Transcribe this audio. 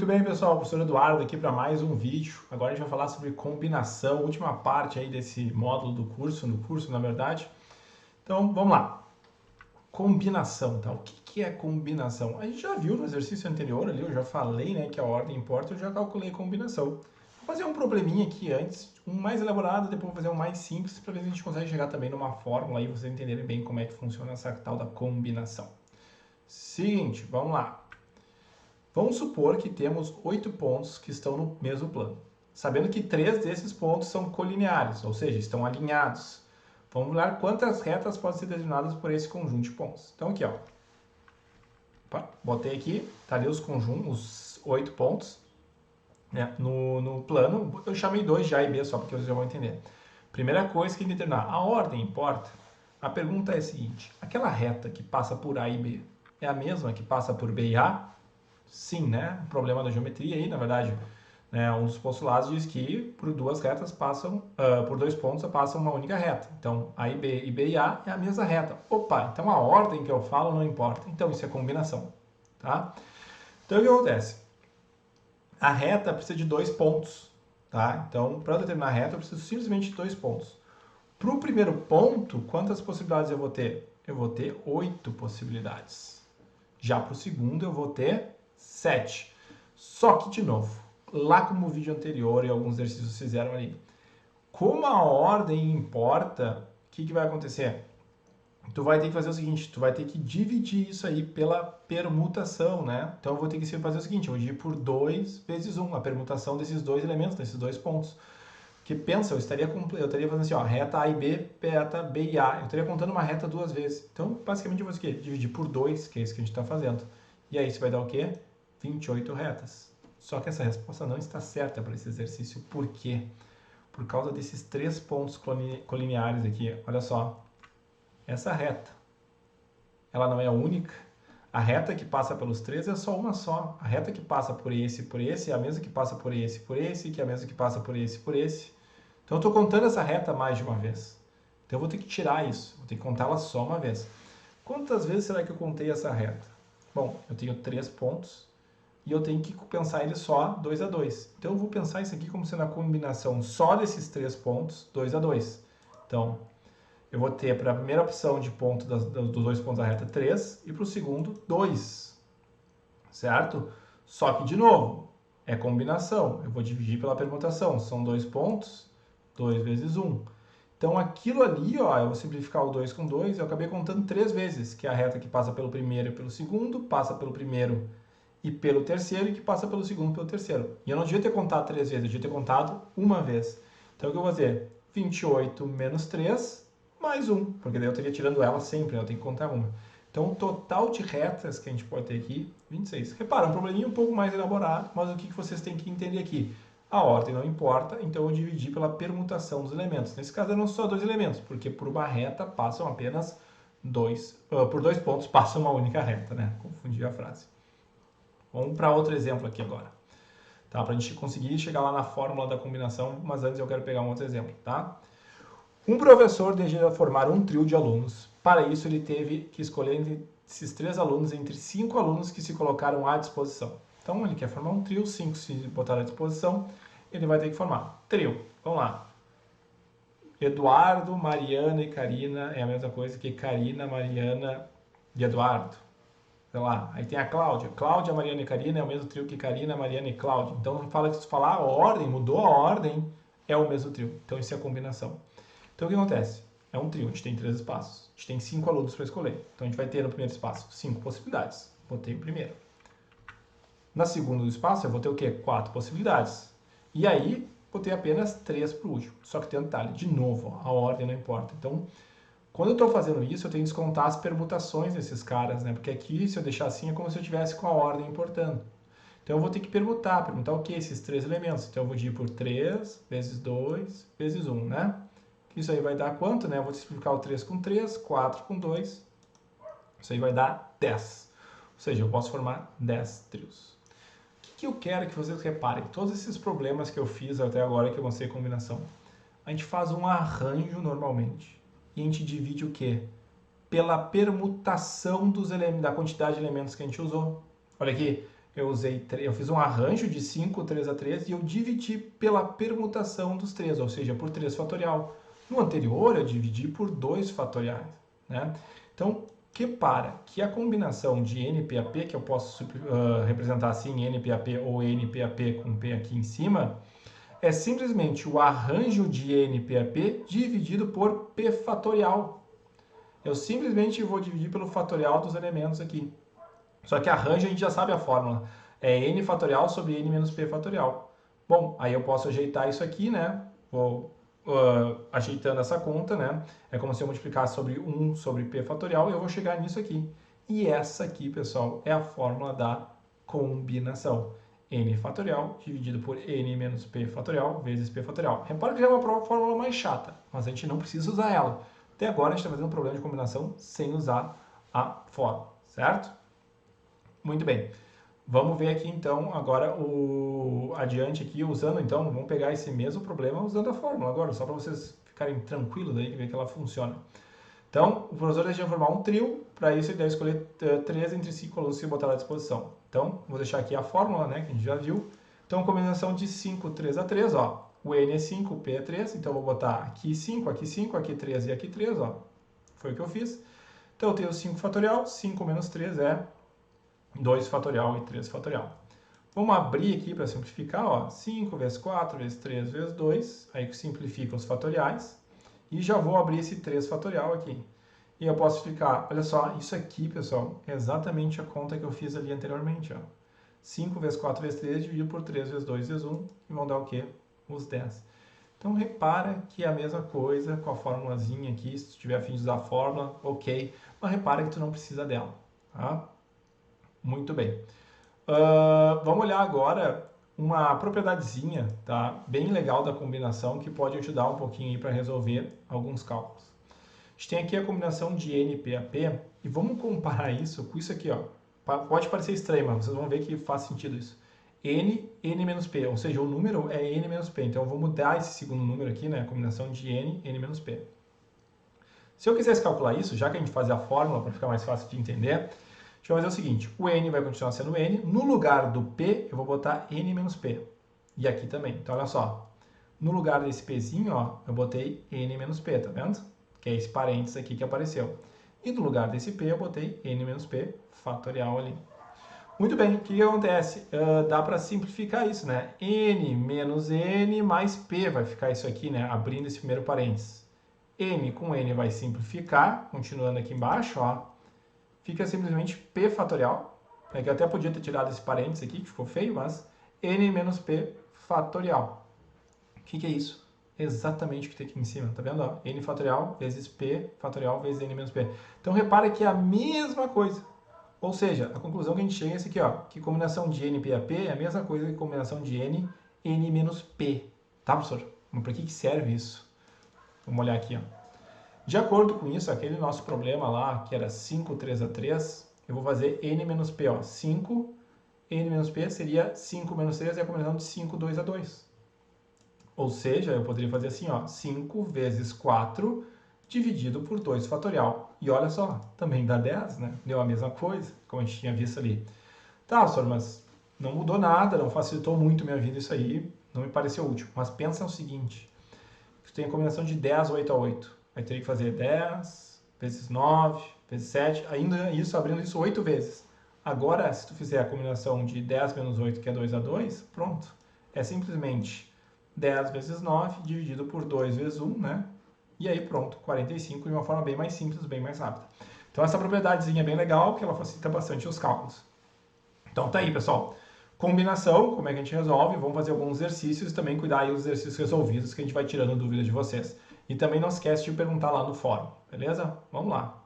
Muito bem, pessoal, professor Eduardo aqui para mais um vídeo. Agora a gente vai falar sobre combinação, última parte aí desse módulo do curso, na verdade. Então, vamos lá. Combinação, tá? O que é combinação? A gente já viu no exercício anterior ali, eu já falei, né, que a ordem importa, eu já calculei combinação. Vou fazer um probleminha aqui antes, um mais elaborado, depois vou fazer um mais simples, para ver se a gente consegue chegar também numa fórmula aí, vocês entenderem bem como é que funciona essa tal da combinação. Seguinte, vamos lá. Vamos supor que temos 8 pontos que estão no mesmo plano, sabendo que 3 desses pontos são colineares, ou seja, estão alinhados. Vamos ver quantas retas podem ser determinadas por esse conjunto de pontos. Então aqui, ó, botei aqui, tá ali os conjuntos, os 8 pontos, né, no plano. Eu chamei 2 de A e B só porque vocês já vão entender. Primeira coisa que determinar, a ordem importa. A pergunta é a seguinte: aquela reta que passa por A e B é a mesma que passa por B e A? Sim, né? O problema da geometria aí, na verdade, né, um dos postulados diz que por duas retas passam, por dois pontos passam uma única reta. Então, A e B e A é a mesma reta. Opa, então a ordem que eu falo não importa. Então, isso é combinação, tá? Então, o que acontece? A reta precisa de 2 pontos, tá? Então, para determinar a reta, eu preciso simplesmente de 2 pontos. Para o primeiro ponto, quantas possibilidades eu vou ter? Eu vou ter 8 possibilidades. Já para o segundo, eu vou ter 7. Só que, de novo, lá como o vídeo anterior e alguns exercícios fizeram ali, como a ordem importa, o que vai acontecer? Tu vai ter que fazer o seguinte, tu vai ter que dividir isso aí pela permutação, né? Então, eu vou ter que fazer o seguinte, eu vou dividir por 2 vezes 1, a permutação desses dois elementos, desses dois pontos. Que pensa, eu estaria fazendo assim, ó, reta A e B, reta B e A. Eu estaria contando uma reta 2 vezes. Então, basicamente, eu vou dividir por 2, que é isso que a gente está fazendo. E aí, isso vai dar o quê? 28 retas. Só que essa resposta não está certa para esse exercício. Por quê? Por causa desses 3 pontos colineares aqui. Olha só. Essa reta, ela não é única. A reta que passa pelos 3 é só uma só. A reta que passa por esse é a mesma que passa por esse, que é a mesma que passa por esse, Então, eu estou contando essa reta mais de uma vez. Então, eu vou ter que tirar isso. Vou ter que contá-la só uma vez. Quantas vezes será que eu contei essa reta? Bom, eu tenho 3 pontos e eu tenho que pensar ele só 2 a 2. Então, eu vou pensar isso aqui como sendo a combinação só desses 3 pontos, 2 a 2. Então, eu vou ter para a primeira opção de ponto dos 2 pontos da reta 3 e para o segundo 2, certo? Só que, de novo, é combinação. Eu vou dividir pela permutação. São 2 pontos, 2 vezes 1. Então, aquilo ali, ó, eu vou simplificar o 2 com 2, eu acabei contando 3 vezes, que é a reta que passa pelo primeiro e pelo segundo, passa pelo primeiro e pelo terceiro, e que passa pelo segundo e pelo terceiro. E eu não devia ter contado 3 vezes, eu devia ter contado uma vez. Então, o que eu vou fazer? 28 menos 3, mais 1, porque daí eu estaria tirando ela sempre, né? Eu tenho que contar uma. Então, o total de retas que a gente pode ter aqui, 26. Repara, um probleminha um pouco mais elaborado, mas o que vocês têm que entender aqui? A ordem não importa, então eu dividi pela permutação dos elementos. Nesse caso, eram só 2 elementos, porque por uma reta passam apenas 2, por 2 pontos passa uma única reta, né? Confundi a frase. Vamos para outro exemplo aqui agora, tá? Para a gente conseguir chegar lá na fórmula da combinação, mas antes eu quero pegar um outro exemplo, tá? Um professor deseja formar um trio de alunos. Para isso, ele teve que escolher entre esses 3 alunos, entre 5 alunos que se colocaram à disposição. Então, ele quer formar um trio, 5 se botaram à disposição, ele vai ter que formar trio. Vamos lá. Eduardo, Mariana e Karina é a mesma coisa que Karina, Mariana e Eduardo. Sei lá. Aí tem a Cláudia. Cláudia, Mariana e Karina é o mesmo trio que Karina, Mariana e Cláudia. Então, fala que se falar a ordem, mudou a ordem, é o mesmo trio. Então, isso é a combinação. Então, o que acontece? É um trio, a gente tem 3 espaços. A gente tem 5 alunos para escolher. Então, a gente vai ter no primeiro espaço 5 possibilidades. Botei o primeiro. Na segundo espaço, eu vou ter o quê? 4 possibilidades. E aí, botei apenas 3 para o último. Só que tem um detalhe, de novo, a ordem não importa. Então, quando eu estou fazendo isso, eu tenho que descontar as permutações desses caras, né? Porque aqui, se eu deixar assim, é como se eu tivesse com a ordem importando. Então, eu vou ter que permutar o que? Esses 3 elementos. Então, eu vou dividir por 3 vezes 2 vezes 1, né? Isso aí vai dar quanto, né? Eu vou simplificar o 3 com 3, 4 com 2. Isso aí vai dar 10. Ou seja, eu posso formar 10 trios. O que eu quero que vocês reparem? Todos esses problemas que eu fiz até agora, que eu mostrei combinação. A gente faz um arranjo normalmente. E a gente divide o quê? Pela permutação da quantidade de elementos que a gente usou. Olha aqui. eu fiz um arranjo de 5, 3 a 3 e eu dividi pela permutação dos 3, ou seja, por 3 fatorial. No anterior, eu dividi por 2 fatoriais, né? Então, repara que a combinação de NPAP, que eu posso representar assim, NPAP ou NPAP com P aqui em cima, é simplesmente o arranjo de NPAP dividido por P fatorial. Eu simplesmente vou dividir pelo fatorial dos elementos aqui. Só que arranjo a gente já sabe a fórmula. É N fatorial sobre N menos P fatorial. Bom, aí eu posso ajeitar isso aqui, né? Vou ajeitando essa conta, né? É como se eu multiplicasse sobre 1 sobre P fatorial e eu vou chegar nisso aqui. E essa aqui, pessoal, é a fórmula da combinação. N fatorial dividido por N menos P fatorial vezes P fatorial. Repara que já é uma fórmula mais chata, mas a gente não precisa usar ela. Até agora a gente está fazendo um problema de combinação sem usar a fórmula, certo? Muito bem. Vamos ver aqui então agora adiante aqui usando, então, vamos pegar esse mesmo problema usando a fórmula agora, só para vocês ficarem tranquilos aí, ver que ela funciona. Então, o professor deixa formar um trio, para isso ele deve escolher 3 entre 5 colunas e botar à disposição. Então, vou deixar aqui a fórmula, né, que a gente já viu. Então, combinação de 5, 3 a 3, ó. O N é 5, o P é 3, então eu vou botar aqui 5, aqui 3 e aqui 3, ó. Foi o que eu fiz. Então, eu tenho 5 fatorial, 5 menos 3 é 2 fatorial e 3 fatorial. Vamos abrir aqui para simplificar, ó. 5 vezes 4 vezes 3 vezes 2, aí que simplifica os fatoriais. E já vou abrir esse 3 fatorial aqui. E eu posso ficar, olha só, isso aqui, pessoal, é exatamente a conta que eu fiz ali anteriormente, ó. 5 vezes 4 vezes 3 dividido por 3 vezes 2 vezes 1, e vão dar o quê? Os 10. Então, repara que é a mesma coisa com a formulazinha aqui, se tu tiver a fim de usar a fórmula, ok. Mas repara que tu não precisa dela, tá? Muito bem. Vamos olhar agora uma propriedadezinha, tá? Bem legal da combinação que pode ajudar um pouquinho para resolver alguns cálculos. A gente tem aqui a combinação de NPAP e vamos comparar isso com isso aqui, ó. Pode parecer estranho, mas vocês vão ver que faz sentido isso. N menos P, ou seja, o número é N menos P. Então, eu vou mudar esse segundo número aqui, né? A combinação de N menos P. Se eu quisesse calcular isso, já que a gente faz a fórmula para ficar mais fácil de entender, deixa eu fazer o seguinte, o N vai continuar sendo N, no lugar do P eu vou botar N menos P, e aqui também. Então olha só, no lugar desse Pzinho, ó, eu botei N menos P, tá vendo? Que é esse parênteses aqui que apareceu. E no lugar desse P eu botei N menos P fatorial ali. Muito bem, o que acontece? Dá para simplificar isso, né? N menos N mais P vai ficar isso aqui, né? Abrindo esse primeiro parênteses. N com N vai simplificar, continuando aqui embaixo, ó. Fica simplesmente P fatorial, é que eu até podia ter tirado esse parênteses aqui, que ficou feio, mas N menos P fatorial. O que é isso? Exatamente o que tem aqui em cima, tá vendo? Ó? N fatorial vezes P fatorial vezes N menos P. Então, repara que é a mesma coisa. Ou seja, a conclusão que a gente chega é essa aqui, ó, que combinação de NPAP é a mesma coisa que combinação de N menos P. Tá, professor? Mas para que serve isso? Vamos olhar aqui, ó. De acordo com isso, aquele nosso problema lá, que era 5, 3 a 3, eu vou fazer N menos P, ó. 5, N menos P seria 5 menos 3, é a combinação de 5, 2 a 2. Ou seja, eu poderia fazer assim, ó. 5 vezes 4 dividido por 2 fatorial. E olha só, também dá 10, né? Deu a mesma coisa, como a gente tinha visto ali. Tá, professor, mas não mudou nada, não facilitou muito minha vida isso aí, não me pareceu útil. Mas pensa no seguinte, tu tem a combinação de 10, 8 a 8. Aí teria que fazer 10 vezes 9 vezes 7, ainda isso, abrindo isso 8 vezes. Agora, se tu fizer a combinação de 10 menos 8, que é 2 a 2, pronto. É simplesmente 10 vezes 9 dividido por 2 vezes 1, né? E aí pronto, 45 de uma forma bem mais simples, bem mais rápida. Então essa propriedadezinha é bem legal, que ela facilita bastante os cálculos. Então tá aí, pessoal. Combinação, como é que a gente resolve? Vamos fazer alguns exercícios e também cuidar aí dos exercícios resolvidos, que a gente vai tirando dúvidas de vocês. E também não esquece de perguntar lá no fórum, beleza? Vamos lá!